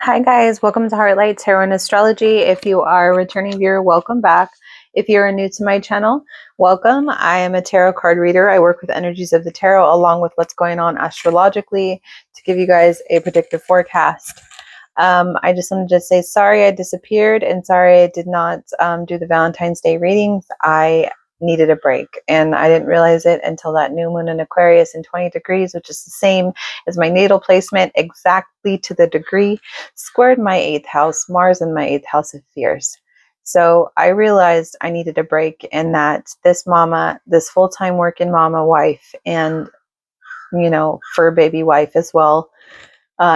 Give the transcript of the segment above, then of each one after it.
Hi guys, welcome to Heartlight Tarot and Astrology. If you are a returning viewer, welcome back. If you're new to my channel, welcome. I am a tarot card reader. I work with energies of the tarot along with what's going on astrologically to give you guys a predictive forecast. I just wanted to say sorry I disappeared and sorry I did not do the Valentine's Day readings. I needed a break and I didn't realize it until that new moon in Aquarius in 20 degrees, which is the same as my natal placement, exactly to the degree, squared my 8th house, Mars in my 8th house of fears. So I realized I needed a break and that this mama, this full-time working mama wife and, fur baby wife as well,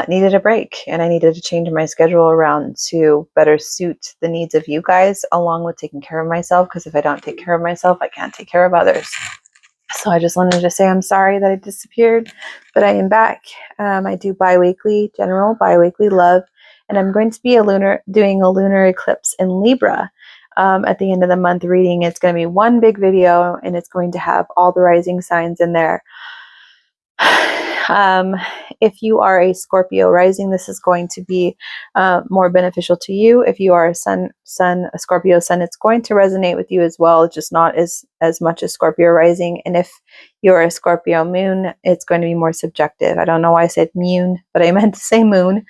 needed a break, and I needed to change my schedule around to better suit the needs of you guys, along with taking care of myself, because if I don't take care of myself, I can't take care of others. So I just wanted to say I'm sorry that I disappeared, but I am back. I do bi-weekly love, and I'm going to be doing a lunar eclipse in Libra at the end of the month reading. It's going to be one big video, and it's going to have all the rising signs in there. If you are a Scorpio rising, this is going to be more beneficial to you. If you are a Scorpio sun, it's going to resonate with you as well, just not as much as Scorpio rising. And if you're a Scorpio moon, it's going to be more subjective. I don't know why I said moon, but I meant to say moon.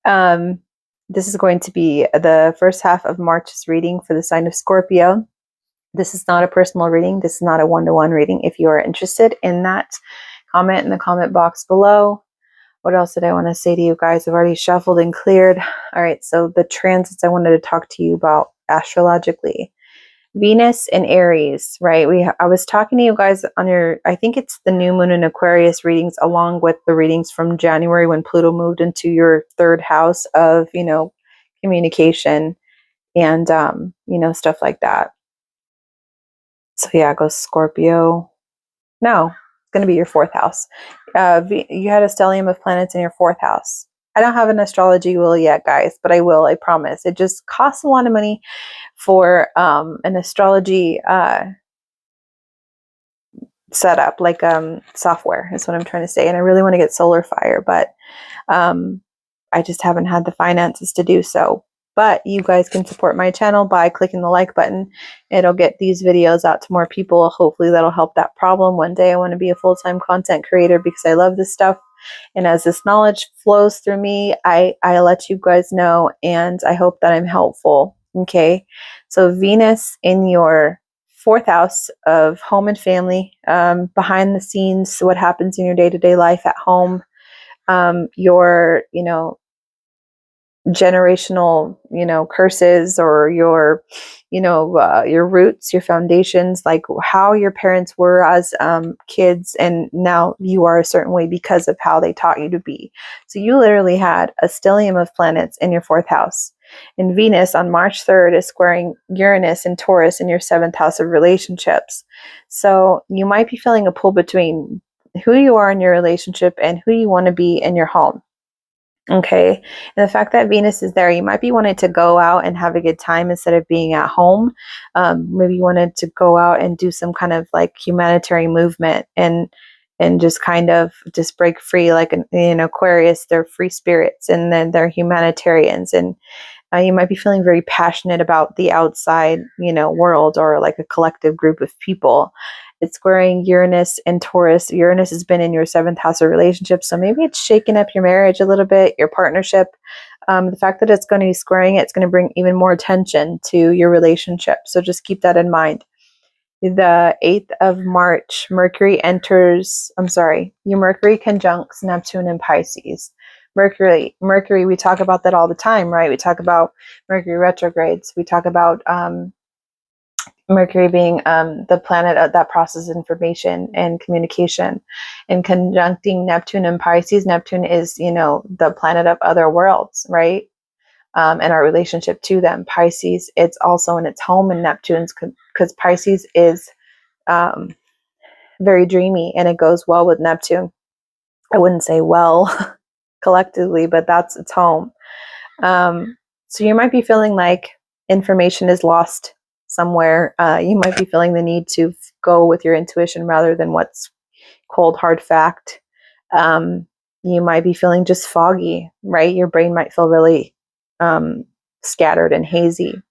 This is going to be the first half of March's reading for the sign of Scorpio. This is not a personal reading. This is not a one-to-one reading. If you are interested in that, comment in the comment box below. What else did I want to say to you guys? I've already shuffled and cleared. All right, so the transits I wanted to talk to you about astrologically. Venus and Aries, right? I was talking to you guys on I think it's the new moon in Aquarius readings, along with the readings from January when Pluto moved into your 3rd house of, communication and, stuff like that. So yeah, it goes Scorpio. No, going to be your 4th house. You had a stellium of planets in your 4th house. I don't have an astrology wheel yet, guys, but I will, I promise. It just costs a lot of money for an astrology setup, like software is what I'm trying to say. And I really want to get Solar Fire, but I just haven't had the finances to do so. But you guys can support my channel by clicking the like button. It'll get these videos out to more people. Hopefully that'll help that problem. One day I want to be a full-time content creator because I love this stuff. And as this knowledge flows through me, I let you guys know, and I hope that I'm helpful. Okay. So Venus in your 4th house of home and family, behind the scenes, what happens in your day-to-day life at home, your, generational, curses, or your, your roots, your foundations, like how your parents were as kids, and now you are a certain way because of how they taught you to be. So you literally had a stellium of planets in your 4th house. And Venus on March 3rd is squaring Uranus and Taurus in your 7th house of relationships. So you might be feeling a pull between who you are in your relationship and who you want to be in your home. Okay. And the fact that Venus is there, you might be wanting to go out and have a good time instead of being at home. Maybe you wanted to go out and do some kind of like humanitarian movement and just kind of just break free. Like in Aquarius, they're free spirits, and then they're humanitarians. And you might be feeling very passionate about the outside, world, or like a collective group of people. It's squaring Uranus and Taurus. Uranus has been in your 7th house of relationships, so maybe it's shaking up your marriage a little bit, your partnership. The fact that it's going to be squaring it's going to bring even more attention to your relationship. So just keep that in mind. The 8th of March, your Mercury conjuncts Neptune and Pisces. Mercury, we talk about that all the time, right? We talk about Mercury retrogrades. We talk about Mercury being the planet that processes information and communication, and conjuncting Neptune and Pisces. Neptune is, the planet of other worlds, right? And our relationship to them. Pisces, it's also in its home in Neptune's, because Pisces is very dreamy, and it goes well with Neptune. I wouldn't say well collectively, but that's its home. So you might be feeling like information is lost somewhere. You might be feeling the need to go with your intuition rather than what's cold hard fact. You might be feeling just foggy, right? Your brain might feel really scattered and hazy.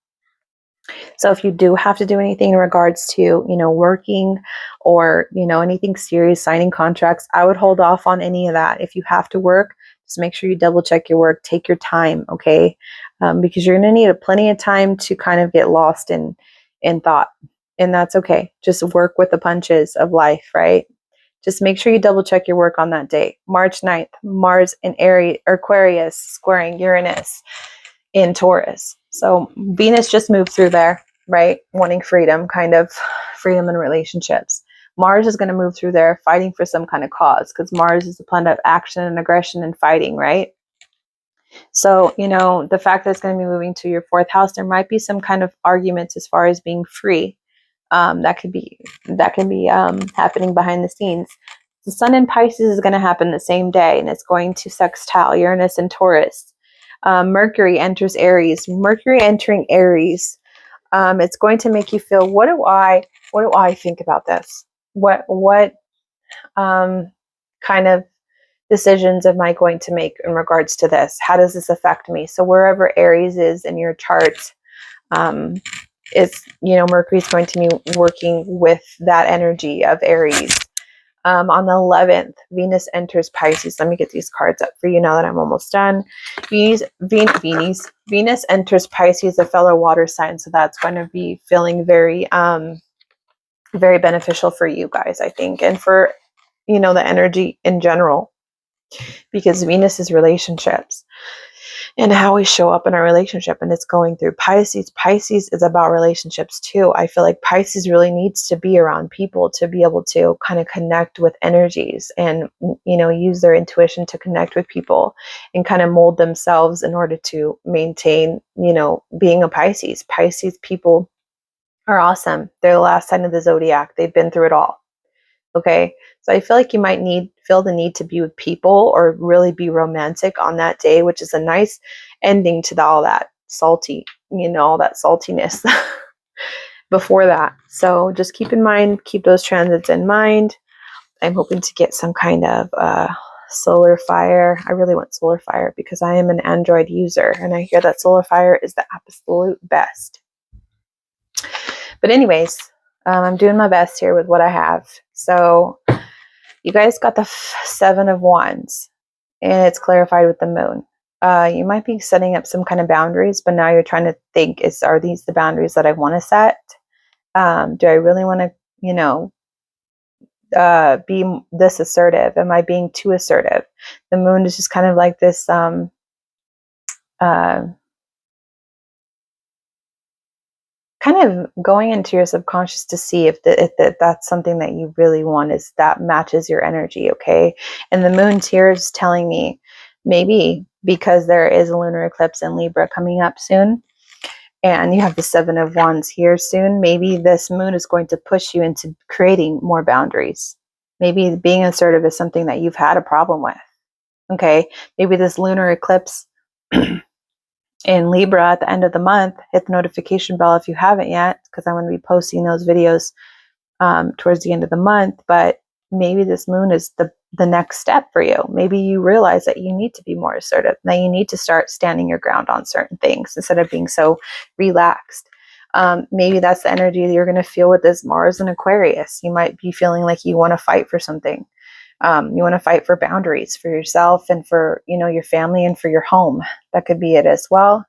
So if you do have to do anything in regards to, working or, anything serious, signing contracts, I would hold off on any of that. If you have to work, just make sure you double check your work, take your time, okay? Because you're going to need plenty of time to kind of get lost in thought, and that's okay. Just work with the punches of life, right? Just make sure you double check your work on that day. March 9th, Mars in Aquarius squaring Uranus in Taurus. So Venus just moved through there, right? Wanting freedom, kind of freedom in relationships. Mars is going to move through there fighting for some kind of cause, because Mars is the planet of action and aggression and fighting, right? So, the fact that it's going to be moving to your fourth house, there might be some kind of arguments as far as being free. That can be happening behind the scenes. The Sun in Pisces is going to happen the same day, and it's going to sextile Uranus and Taurus. Mercury enters Aries. Mercury entering Aries, it's going to make you feel, what do I think about this? What kind of decisions am I going to make in regards to this? How does this affect me? So wherever Aries is in your chart, Mercury is going to be working with that energy of Aries. On the 11th, Venus enters Pisces. Let me get these cards up for you now that I'm almost done. Venus enters Pisces, a fellow water sign. So that's going to be feeling very, very beneficial for you guys, I think. And for, the energy in general, because Venus is relationships and how we show up in our relationship, and it's going through Pisces. Pisces is about relationships too. I feel like Pisces really needs to be around people to be able to kind of connect with energies and, use their intuition to connect with people and kind of mold themselves in order to maintain, being a Pisces. Pisces people are awesome. They're the last sign of the zodiac. They've been through it all. Okay. So I feel like you might feel the need to be with people or really be romantic on that day, which is a nice ending to all that salty, all that saltiness before that. So just keep those transits in mind. I'm hoping to get some kind of solar fire. I really want solar fire because I am an Android user, and I hear that solar fire is the absolute best. But anyways, I'm doing my best here with what I have. So you guys got the 7 of Wands, and it's clarified with the moon. You might be setting up some kind of boundaries, but now you're trying to think, are these the boundaries that I want to set? Do I really want to, be this assertive? Am I being too assertive? The moon is just kind of like this, kind of going into your subconscious to see if that's something that you really want, is that matches your energy, okay? And the moon's here is telling me, maybe because there is a lunar eclipse in Libra coming up soon, and you have the 7 of Wands here soon, maybe this moon is going to push you into creating more boundaries. Maybe being assertive is something that you've had a problem with, okay? Maybe this lunar eclipse in Libra at the end of the month, hit the notification bell if you haven't yet, because I'm going to be posting those videos towards the end of the month. But maybe this moon is the next step for you. Maybe you realize that you need to be more assertive, that you need to start standing your ground on certain things instead of being so relaxed. Maybe that's the energy that you're going to feel with this Mars in Aquarius. You might be feeling like you want to fight for something. You want to fight for boundaries for yourself and for, your family and for your home. That could be it as well.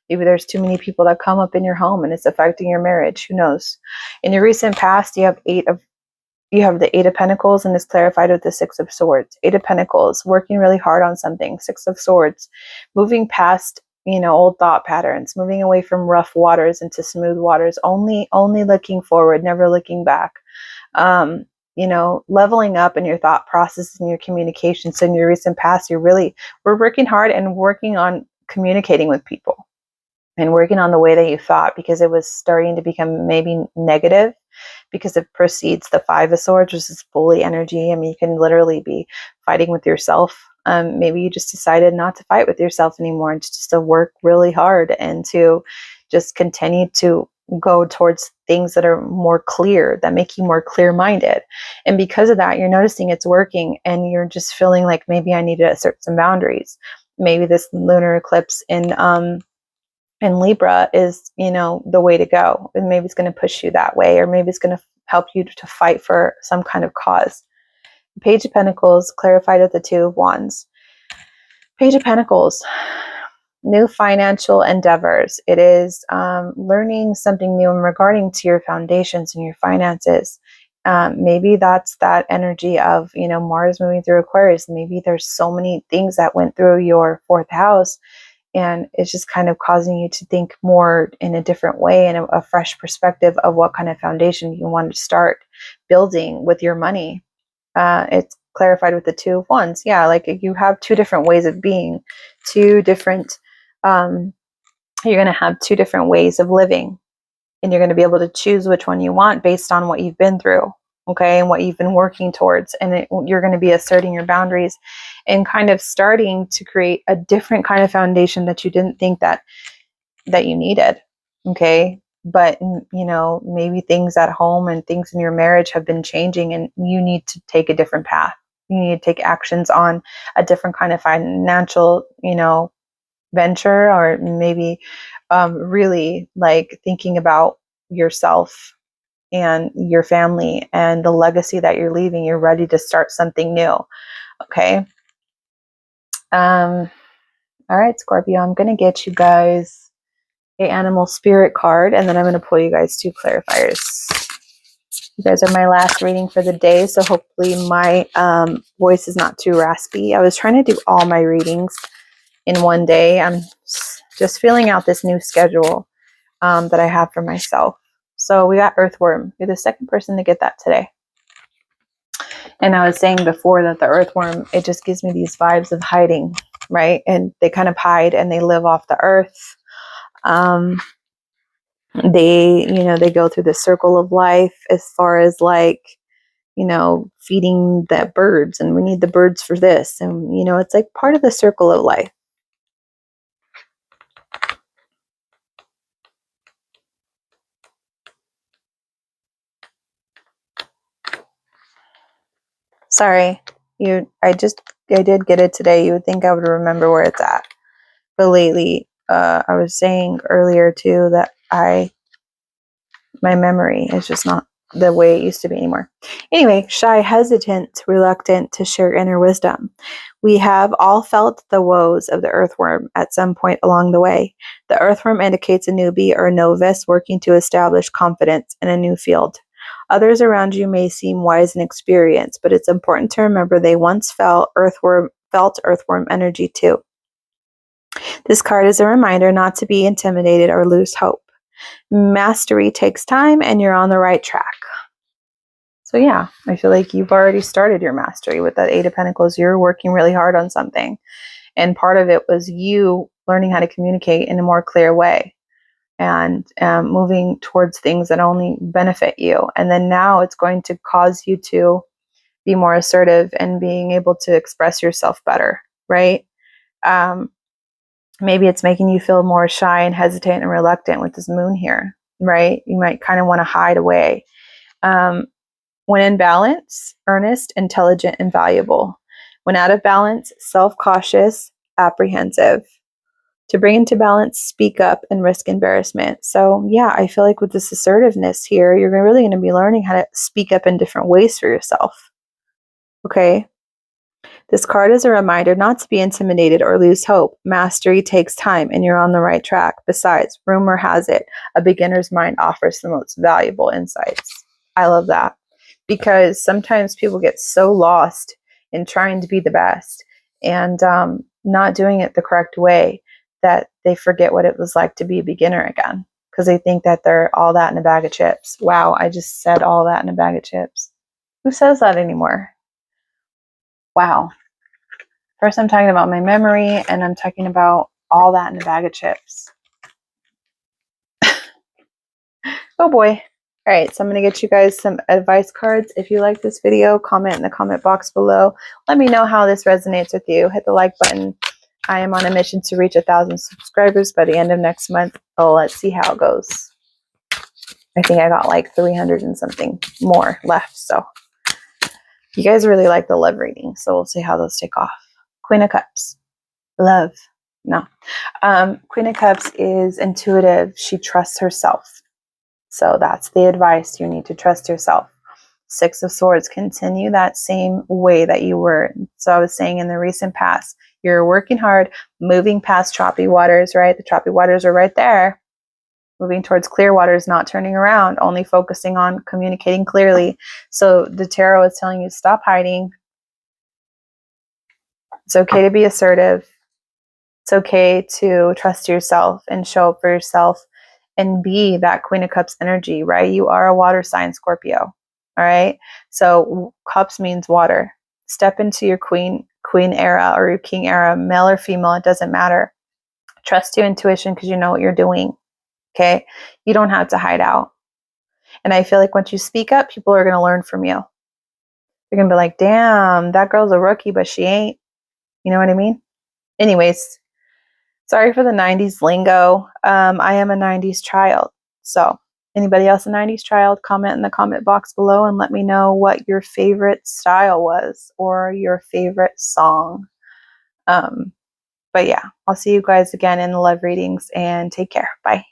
Maybe there's too many people that come up in your home and it's affecting your marriage. Who knows? In your recent past, you have the 8 of Pentacles, and it's clarified with the 6 of Swords. 8 of Pentacles, working really hard on something. 6 of Swords, moving past, old thought patterns, moving away from rough waters into smooth waters, only looking forward, never looking back. Leveling up in your thought process and your communication. So in your recent past, we're working hard and working on communicating with people and working on the way that you thought, because it was starting to become maybe negative because it precedes the 5 of Swords, which is bully energy. I mean, you can literally be fighting with yourself. Maybe you just decided not to fight with yourself anymore and just to work really hard and to just continue to, go towards things that are more clear, that make you more clear-minded. And because of that, you're noticing it's working, and you're just feeling like maybe I need to assert some boundaries. Maybe this lunar eclipse in Libra is, the way to go. And maybe it's going to push you that way, or maybe it's going to help you to fight for some kind of cause. Page of Pentacles clarified with the Two of Wands. Page of Pentacles, new financial endeavors. It is learning something new in regarding to your foundations and your finances. Maybe that's that energy of, Mars moving through Aquarius. Maybe there's so many things that went through your fourth house, and it's just kind of causing you to think more in a different way and a fresh perspective of what kind of foundation you want to start building with your money. It's clarified with the Two of Wands. Yeah, like you have two different ways of being, two different, you're going to have two different ways of living, and you're going to be able to choose which one you want based on what you've been through, okay, and what you've been working towards. And you're going to be asserting your boundaries and kind of starting to create a different kind of foundation that you didn't think that you needed, okay? But, maybe things at home and things in your marriage have been changing, and you need to take a different path. You need to take actions on a different kind of financial, venture, or maybe really like thinking about yourself and your family and the legacy that you're leaving. You're ready to start something new, okay? All right, Scorpio, I'm going to get you guys a animal spirit card, and then I'm going to pull you guys two clarifiers. You guys are my last reading for the day, so hopefully my voice is not too raspy. I was trying to do all my readings in one day. I'm just filling out this new schedule that I have for myself. So we got Earthworm. You're the second person to get that today. And I was saying before that the Earthworm, it just gives me these vibes of hiding, right? And they kind of hide and they live off the earth. They go through the circle of life as far as like, feeding the birds, and we need the birds for this. And, it's like part of the circle of life. Sorry, I did get it today. You would think I would remember where it's at. But lately, I was saying earlier too that my memory is just not the way it used to be anymore. Anyway, shy, hesitant, reluctant to share inner wisdom. We have all felt the woes of the earthworm at some point along the way. The earthworm indicates a newbie or novice working to establish confidence in a new field. Others around you may seem wise and experienced, but it's important to remember they once felt earthworm energy too. This card is a reminder not to be intimidated or lose hope. Mastery takes time, and you're on the right track. So yeah, I feel like you've already started your mastery with that Eight of Pentacles. You're working really hard on something. And part of it was you learning how to communicate in a more clear way and moving towards things that only benefit you. And then now it's going to cause you to be more assertive and being able to express yourself better, right? Maybe it's making you feel more shy and hesitant and reluctant with this moon here, right? You might kind of want to hide away. When in balance, earnest, intelligent, and valuable. When out of balance, self-cautious, apprehensive. To bring into balance, speak up and risk embarrassment. So yeah, I feel like with this assertiveness here, you're really going to be learning how to speak up in different ways for yourself. Okay? This card is a reminder not to be intimidated or lose hope. Mastery takes time, and you're on the right track. Besides, rumor has it, a beginner's mind offers the most valuable insights. I love that, because sometimes people get so lost in trying to be the best and not doing it the correct way that they forget what it was like to be a beginner again, because they think that they're all that in a bag of chips. Wow, I just said all that in a bag of chips. Who says that anymore? Wow. First I'm talking about my memory, and I'm talking about all that in a bag of chips. Oh boy. All right, so I'm going to get you guys some advice cards. If you like this video, comment in the comment box below. Let me know how this resonates with you. Hit the like button. I am on a mission to reach 1,000 subscribers by the end of next month. Oh, let's see how it goes. I think I got like 300 and something more left. So you guys really like the love reading. So we'll see how those take off. Queen of Cups. Love. No. Queen of Cups is intuitive. She trusts herself. So that's the advice. You need to trust yourself. Six of Swords. Continue that same way that you were. So I was saying in the recent past, you're working hard, moving past choppy waters, right? The choppy waters are right there. Moving towards clear waters, not turning around, only focusing on communicating clearly. So the tarot is telling you, stop hiding. It's okay to be assertive. It's okay to trust yourself and show up for yourself and be that Queen of Cups energy, right? You are a water sign, Scorpio. All right. So cups means water. Step into your queen era or your king era, male or female, it doesn't matter. Trust your intuition because you know what you're doing. Okay. You don't have to hide out. And I feel like once you speak up, people are going to learn from you. They're going to be like, damn, that girl's a rookie, but she ain't. You know what I mean? Anyways, sorry for the 90s lingo. I am a 90s child. So anybody else a 90s child, comment in the comment box below and let me know what your favorite style was or your favorite song. But yeah, I'll see you guys again in the love readings and take care. Bye.